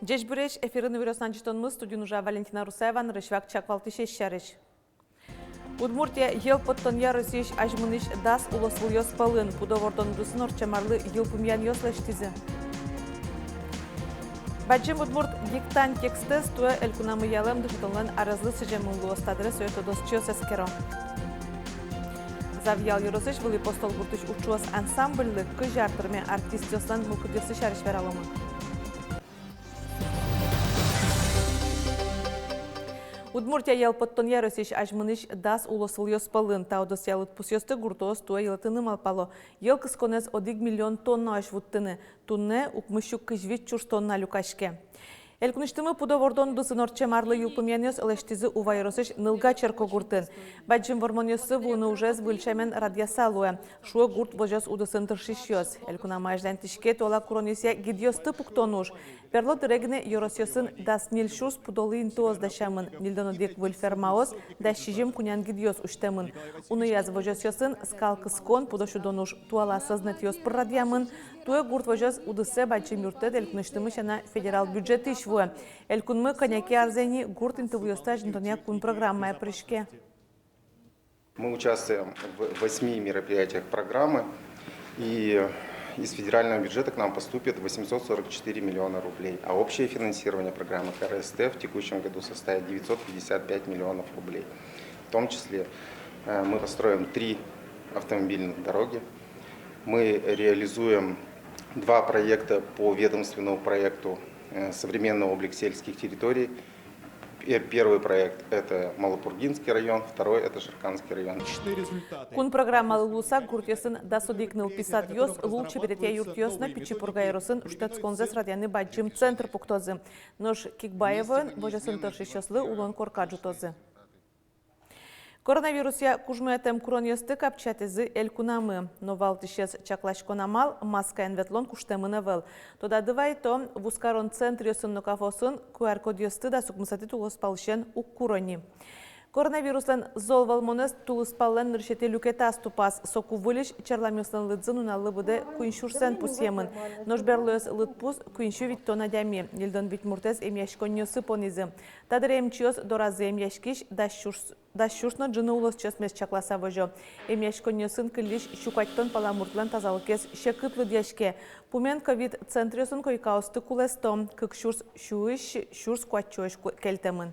Жежбүреш эфирын вирусынан житонмыз студиянужа Валентина Русаева, Рышвак Чаквалтышеш шарыш. Удмуртия ел поттон ярысеш ажмыныш дас улослы йос палын, пудовордон дусын орчамарлы ел пумян йослаштизы. Баджим удмурт гектан текстес туя элькунамы ялым дышытонлан аразлы сыжемылы остадры сөйті досчиос эскеро. Завьял ярысеш вылы постол буртыш учуос ансамбльлы кыжартырме артист йослан мукудесы шарыш вералымы. Удмуртия ел поттон ярысеш ажмыныш дас улосыл йоспалын, таудос ялыт пусьосты гуртос туа елатыны малпало. Ел кысконез 1 миллион тонна ажвуттыны, тунне укмышу кыжвит чуш тонна люкашке. Элкуныштымы пудовордон дусын орчемарлы юлпымянёс элештизы увайросыш нылга черко гуртын. Баджим вормонёсы вуны ужез выльчамен радиасалуя. Шуа гурт божос удысын тыршишёс. Элкунама аждан тишке тола куронёсия гидьёсты пуктонуш. Перло дырегне yorosyosun das nilşus pudolin toz daşamın. Nildonodek vılfermaos da şijim kunyan gidios uştamın. Unu yaz vojosyosun skalkıskon pudoşudonuş tuala soznatyos pırradyamın. Tuya gurt vojos udısı bacım yurtta elkunuştımı şana federal büdjeti işvu. Elkunmı kanyaki arzeni gurt intavyosta жинтоня кун программая прыжке. Мы участвуем в 8 мероприятиях программы, и из федерального бюджета к нам поступит 844 миллиона рублей, а общее финансирование программы КРСТ в текущем году составит 955 миллионов рублей. В том числе мы построим 3 автомобильных дороги, мы реализуем 2 проекта по ведомственному проекту «Современный облик сельских территорий». Первый проект – это Малопургинский район, второй – это Шерканский район. Кун программа луса гуртьесын дасудикныл писат йос лучше берете юртьёсна пичипурга яросын штатсконзес радианы баджим центр пуктозы. Нож Кикбаевын божасын тыршишёслы улон коркаджутозы. Коронавирусия кужмуятем куроньёсты капчатезы элькунамы. Новал тишес чаклашконамал маска энветлон куштемынавел. Тода дывайто вускарон центр йосын нокафосын QR-код йосты да сукмысаты тулоспалшен уккурони. Коронавируслен зол валмонес тулоспаллен ныршете люкета аступас. Соку вылиш чарламёслен лыдзын уналы буде куиншурсен пусьемын. Ножберлёс лыдпус куиншу виттона дями. Нильдон витмуртез эмяшконьёсы понизы. Тадыр эмчиос доразы эмяшкиш дашшурсно джыны улос чесмес чакласа вожо. Эмяшконьёсын кыллиш щукаттон паламуртлен тазалыкес шекытлы дяшке. Пумен ковид центрёсын койкаусты кулестом. Кыкшурс шуыш шурс куатчош келтемын.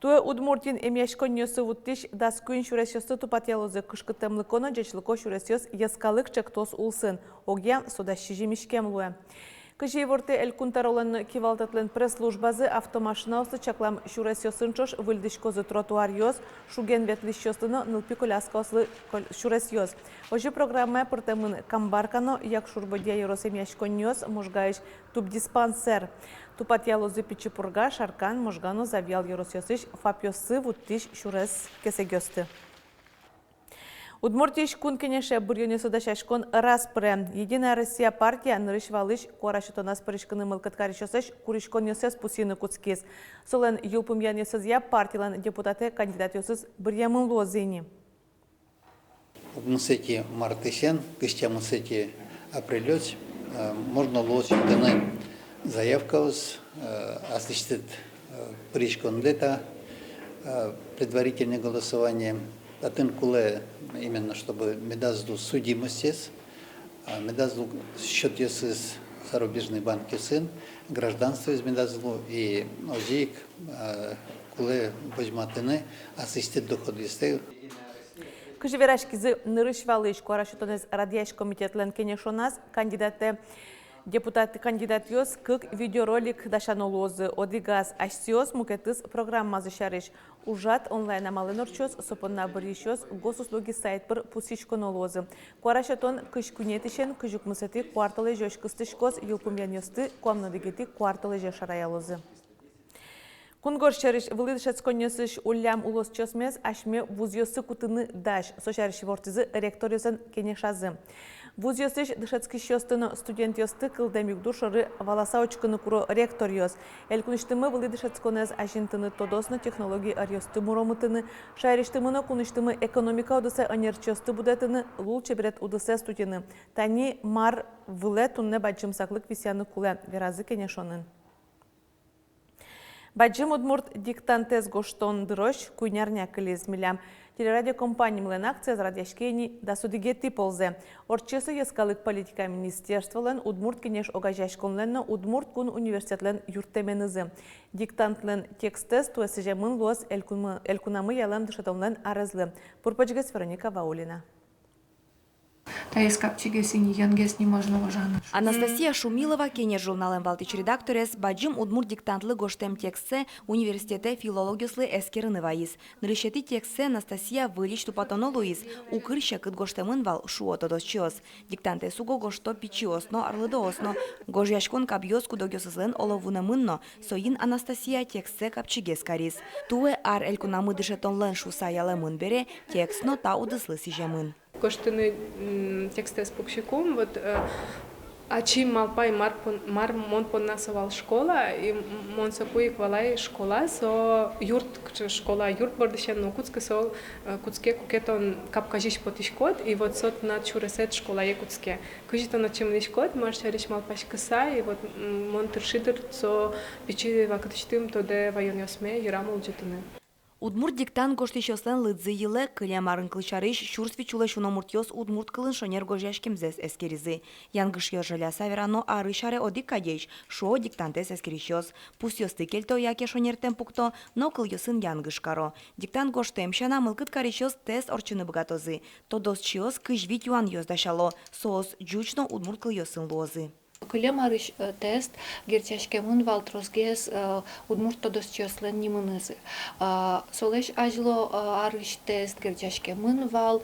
Туе удмуртин эмяшконьёсы вуттиш дас куин шуресёсты тупатялозы кышкытемлыконо жечлыко шуресёс яскалык чектос улсын. Огя содащи жемишкемлуе. Кыжей ворты элькунтаролын кивалтатлен пресс-службазы автомашинаусы чаклам шуресёсынчош выльдышкозы тротуар-ёс, шуген ветлищёсыны нылпи коляскослы шуресёс. Ожи программа пыртемын камбаркано, як шурбодия ерос эмяшконьёс, можгаиш тубдиспансер. Тупатялозы пичипурга, шаркан, можгано завьял еросёсыш, фапьёсы вуттиш шурес кесегёсты. Удмуртиш кун кенеше бурьёнесы дашашкон распре. Единая Россия партия нырышвалыш корашитонас паришканы мылкаткаришосыш куришконесес пусины куцкес. Солен юлпумьянесыз я партиялан депутаты кандидатёсыз бурьямын лозыни. Мусети мартышен, кыштя мусети апрелёс, можно лозить даны заявка осуществит паришкондета, предварительное голосование. Атын куле именно чтобы медазду судимости, медазду счет есыз зарубежный банк сын, гражданство из медазду и озик куле возьматыны ассистент доход есты. Кыжверашкизы нырышвалыш корашутонез радияш комитетлен кенешонас кандидаты депутаты кандидат ёс кык видеоролик дашанолозы одигаз ашсиос мукетыз программазы шарыш. Ужат онлайн амалын орчос сопонна біришос госуслуги сайт бір пусишконолозы. Корашатон кыш күнетішен күжік мұсети кварталы жөшкістішкоз юлпумьянёсты комнадыгети кварталы жешараялозы. Кунгоршарыш вылыдышат сконёсыш улям улос чосмес ашме вузьёсы кутыны даш. Сошарыш вортизы ректориосын кенешазы. Вуз ёсыш дышецкий щёстыны студент ёсты кылдем югдушары валаса очкыны куро ректор ёс. Элькуныштымы вылы дышецконез ажинтыны тодосны технологии арьёсты муромытыны, шайриштымыны куныштымы экономика удысы анерчёсты будетыны лул чеберет удысы студены. Тани мар выле тунне баджымсаклык висяны куле веразы кенешонын. Баджым удмурт диктантез гоштон дрожь куйнярня кылезмилям. Телерадиокомпания млен акция з радяшкени да судигети ползе. Орчысы ескалык политика министерстволен удмурт кенеш огажашконленно удмурт кун университетлен юртеменызы. Диктантлен текстез туэсеже мын луаз элькунамы ялам дышатонлен арызлы. Пурпачгес Вероника Ваулина. Анастасия Шумилова, кенер журнален Балтич редакторес, баджим удмурт диктантлы гоштем текстсе университете филологияслы эскерыны ваис. Нырышети текстсе Анастасия вылич тупатоно луис, укырща кыт гоштемын вал шуотодос чиос. Диктанте суго гошто пичиосно арлыдоосно, гожяшкон кабьос кудогёсызлен оловунамынно, соин Анастасия текстсе капчигес карис. Туэ ар элькунамы дышетонлен шуса ялемын бере, текстно та удыслы сижемын. Коштыны тексты с пукщиком, вот ачи малпай мар мон поннасовал школа, и мон сапуик валай школа, со юрт школа юрт бордышен, но куцке со куцке кукетон капкажиш потишкот, и вот сот на чуресет школа е куцке. Кujito на чем лишкот, маршариш малпаш кыса, и вот мон тершидер, со пичи вакытыштым тоде вайон ясме, юрамул джетыны. Удмурт диктант гоштищослен лыдзы йылы кылямарын кылчарыш шурсви чулы шуномуртьос удмурт кылын шонер гожяшкемзес эскеризы. Янгыш йожаля саверано арышаре одик кадеиш, шо диктантес эскерищос. Пусть йосты кельто яке шонертем пукто, но кыл йосын янгыш каро. Диктант гоштем шана мылкыт карищос тест орчыны богатозы. Тодос чиос кыжвит юан йоздашало, соос джучно удмурт кыл йосын лозы. Кылемарыш тест герчашкемын валтросгес удмурт тодосчослен нимынызы. Солеш ажло арыш тест герчашкемын вал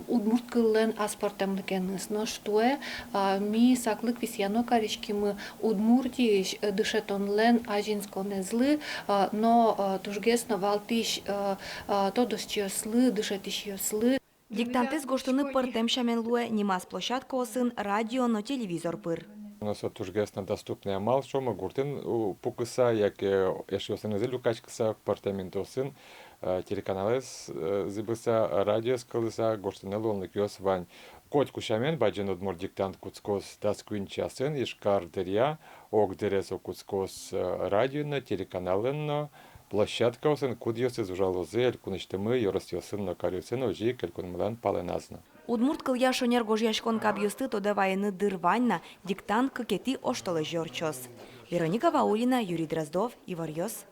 удмурт кыллен аспортемлыкеныз. Но штуэ ми саклык висяно каришкимы удмуртиш дышетонлен ажинсконезлы, но тужгесно валтиш тодосчослы дышетиш йослы. Диктантес гоштыны пыртем шаменлуэ нимас площадка осын радио, но телевизор пыр. У нас вот уже доступный амал, что мы гуртин пукыса, як яшьёсын изелю качкыса, портаментосын, телеканалес зыбыса, радио скалыса, гоштыны лонлык ёс вань. Коть кушамен, баджин удмур диктант куцкос дас куинчасын, ишкар дырья, ок дыресо куцкос радио, телеканален, площадка осын кудьёс из ужалозы, элькуныштымы, ёростёсын, но карюсын, ожи, элькунмылан паленазна. Удмурт кылья шонер гожьяшкон кабьёсты тода вайны дырваньна, диктант кыкети оштолы жорчос. Вероника Ваулина, Юрий Дроздов, Ивар Йос.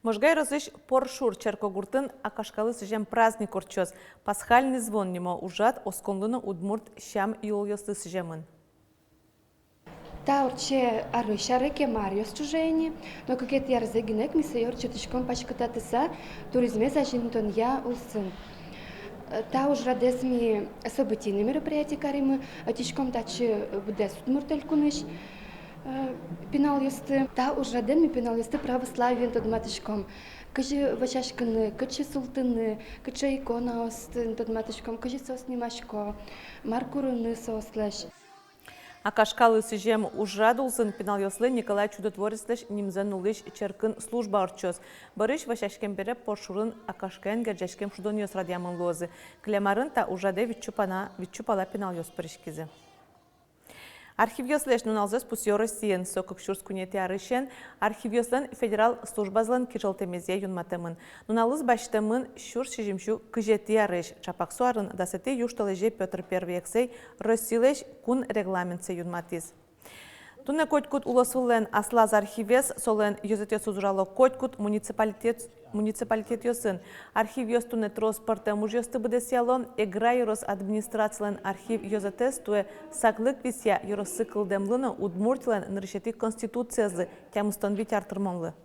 Можгай розыш поршур черкогуртын акашкалы сыжем праздник орчос. Пасхальный звон немо ужат осконлыны удмурт щам юльёсты сыжемын. Та орче арышареке Мариос чужени, но какет ярзегинек ми се орче тишком пачкататыса туризме зажинтон я улсын. Та уж радесми событийные мероприятия каримы, тишком тачи будес удмуртель куныш пинал юсты. Та уж раден ми пинал юсты православиен тодматышком. Кыжы вачашканы, кычы султыны, кычы икона остын тодматышком, кыжы соснимашко, маркурыны сослеш. Акашкалы сыжем ужрадулсын пинал ёслы Николай Чудотворецлеш нимзен улыш черкын служба орчос. Барыш вашашкем бере поршурын акашкен герджашкем шудон ёс радиамын лозы. Клемарын та ужаде витчупала пинал ёс парышкизы. Архив ёслеш нуналзес пусё Россиен сокык шурс кунети арышен, архив ёслен федерал службазлан кижалтемезе юнматемын. Нуналыз баштемын шурс шижимшу кыжети арыш. Чапаксуарын дасети юшталеже Петр I ексей Россилеш кун регламентсе юнматиз. Туне котькут улосулен аслаз архивес солен ёзетес узурало котькут муниципалитет ёсын. Архив ёс туне транспорта муж ёсты быдесяло, эгра ёрос администрациялен архив ёзетес туе саклык вися ёросы кылдемлыны удмуртилен нырышети конституциязы тямыстон вить артырмонлы.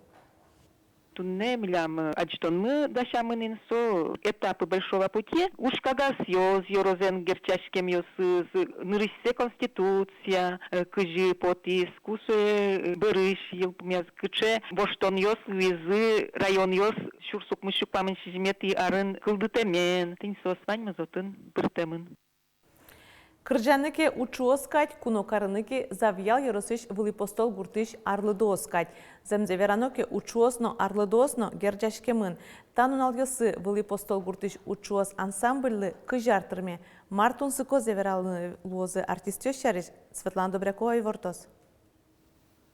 Тунне милям аджтонмы дашамынын со этапы большого пути. Уж когда съёз, ёрозен герчашкем ёсыз, нырышсе конституция, кыжи потис, кусе бырыш, елпмяз кыче, боштон ёс, визы, район ёс, шурсук мышук памын шижмети арын кылдытемен, тынь сос вань мазотын быртемын. Кыржаныке учуоскать, кунокарыныке завьял яросыш вылипостол гуртыш арлыдооскать. Земзевераноке учуосно арлыдоосно герджашкемын. Танунал ясы вылипостол гуртыш учуос ансамбльлы кыжартырме. Мартун сыко зевералны лозы артистёшарыш Светлана Добрякова и Вортос.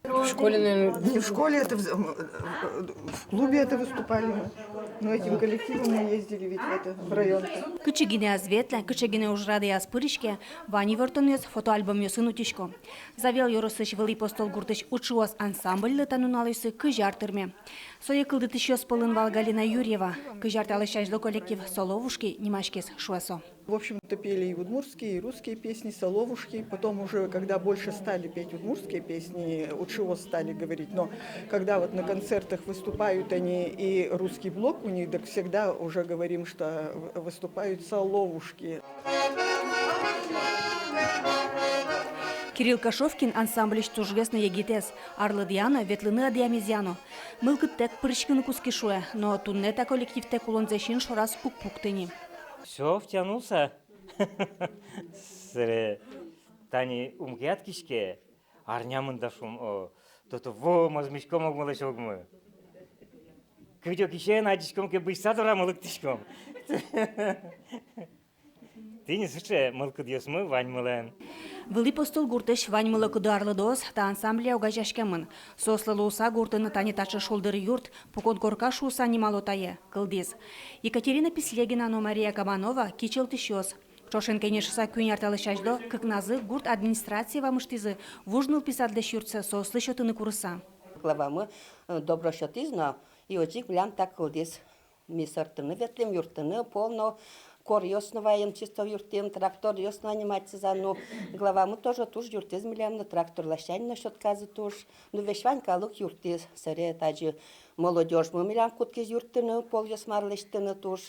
В школе, наверное, не в школе, это в клубе это выступали. Но этим коллективом мы ездили ведь в район. Кычыгине азветле, кычыгине ужрады аспырышке, вани вертонёс фотоальбом ёсын утишко. Завел yorosыш вели постол гуртыш учуос ансамбльлы тануналысы кыжартырме. Сое кылдытыш ёс пылын Галина Юрьева, кыжарталышажлы коллектив Соловушки Немашкес Шуэсо. В общем-то, пели и удмуртские, и русские песни, соловушки. Потом уже, когда больше стали петь удмуртские песни, учуос стали говорить. Но когда вот на концертах выступают они и русский блок у них, так всегда уже говорим, что выступают соловушки. Кирилл Кашовкин ансамбль «Тужгес на егитес», Арлыдьяно, Ветлыны Адиамезьяно. Мылкыт тек прычкины кускишуя, но туннета коллектив тек улонзешин шораз укпуктыни. Все, втянулся. Сре тани умкят кишке, арнямын да шум, то во мазмишком огмалаш огмы. Кыдё кишен адишком ке бышса дора мылыктышком. Ты не слышишь, мылкыд ёсмы вань мылен. Вели постол гуртыш вань мылыкыды арлыдоос та ансамбля угажашкемын. Сослы луса гуртыны тани тачы шулдыр юрт, пукон горка шуса немалотае, кылдиз. Екатерина Пислегина, но Мария Кабанова кичел тишёс. Чошен кенешса күн ярталышаждо, кыкназы гурт администрация вамыштизы, вужныл писадлеш юртсе сослы шотыны курыса. Главамы добро шотизно, и очик влям так кылдиз. Мисортыны ветлем юртыны полно, кор ёсноваем чисто юртем, трактор ёсно анимация, ну главамы тоже туж юртез милям, на трактор лощань на щотказы туж, ну вешвань калык юртез, саре таджи молодежь мы милям куткиз юртыны, пол ёсмарлештыны туж.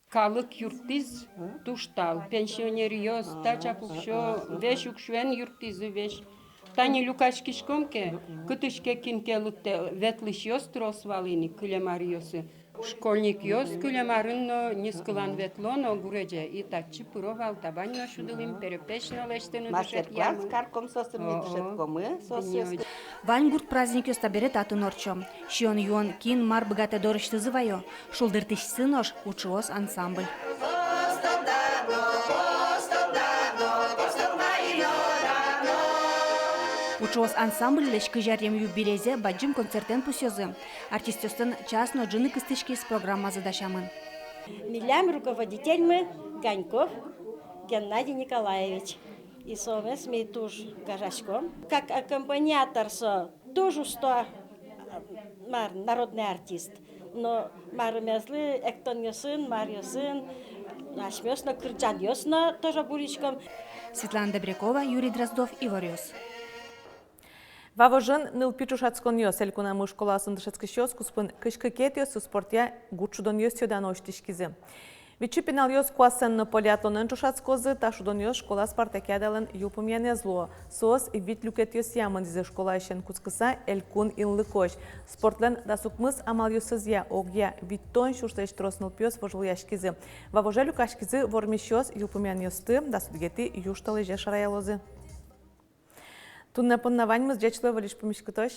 Калык юртиз туштал, пенсионер ёс, тача пукшо, веш укшвен юртизы веш. Тани люкашкишкомке, кытышке кинке лутте, ветлыш ёс тросвалини, кылемар ёсы. Школьник ёс кылемарын нискылан ветлоно гуреже, и тачи пыровал табаньно шудылым, перепечно лештены дышет ямы. Мастер-класс карком сосым не дышет комы, сосым. Вань гурт праздник ёс таберет атын орчо. Шион юон кин мар богате дорышты зывайо. Шулдыртыш сынош учуос ансамбль. Учуос ансамбль леш кыжарем юбилезе баджим концертен пусёзы. Артистёстын частно джины кыстышки с программа задашамын. Милям руководитель мы Ганьков Геннадий Николаевич. И совместно мы тоже Гажашком. Как аккомпаниатор тоже что народный артист. Но Марумезлы, Эктон сын, Марья сын, Ашмёсно, Кырджан ёсно тоже буличком. Светлана Добрякова, Юрий Дроздов и Варёс. Вавожын ныл пичушацкон ёс элькунамы школасын дышецкы щёс куспын кышкы кет ёс спортя гучудон ёс ёдан оштишкизи. Вичи пенал ёс куасын полиатлонын чушацкозы ташудон ёс школа спартакиадалын юпым янезло. Сос и вит люкет ёс ямын дизе школа ещен куцкыса элькун инлы кош. Спортлен дасукмыз амал ёсызя огья виттон шурстайш тросныл пёс вожыл яшкизи. Вавоже люкашкизи вормиш ёс юпым ян ёсты дасудгети юшталы же шараялозы. Тунна поннавань мы с дячлой волишь помещкутош.